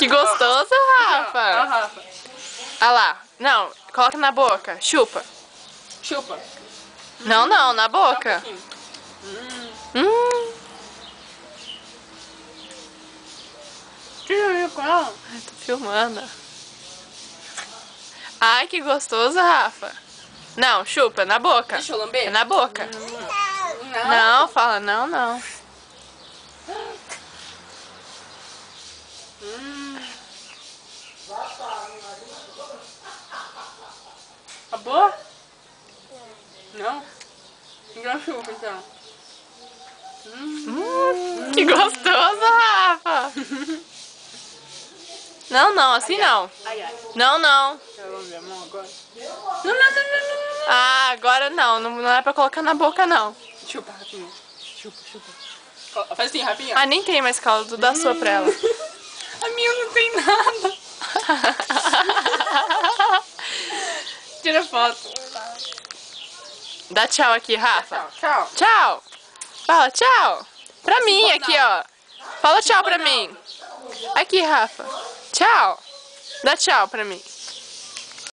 Que gostoso, Rafa. Ó, Rafa. Olha lá. Não, coloca na boca. Chupa. Chupa. Não, não, na boca. Tira aí com ela. Ai, tô filmando. Ai, que gostoso, Rafa. Não, chupa, na boca. Deixa eu lamber? É na boca. Não. Não, fala não, não. Acabou? Não? Então chupa, então. Que gostoso, Rafa. Não, não, assim não. Ai, ai. Não, não. Quero lamber a mão agora? Não. Ah, agora não. Não é pra colocar na boca, não. Chupa, Rafinha. Chupa. Faz assim, Rafinha. Ah, nem tem mais caldo. Dá sua pra ela. A minha não tem nada. Tira foto. Dá tchau aqui, Rafa. Tchau. Tchau. Fala tchau. Pra mim, aqui, ó. Fala tchau pra mim. Aqui, Rafa. Tchau. Dá tchau pra mim.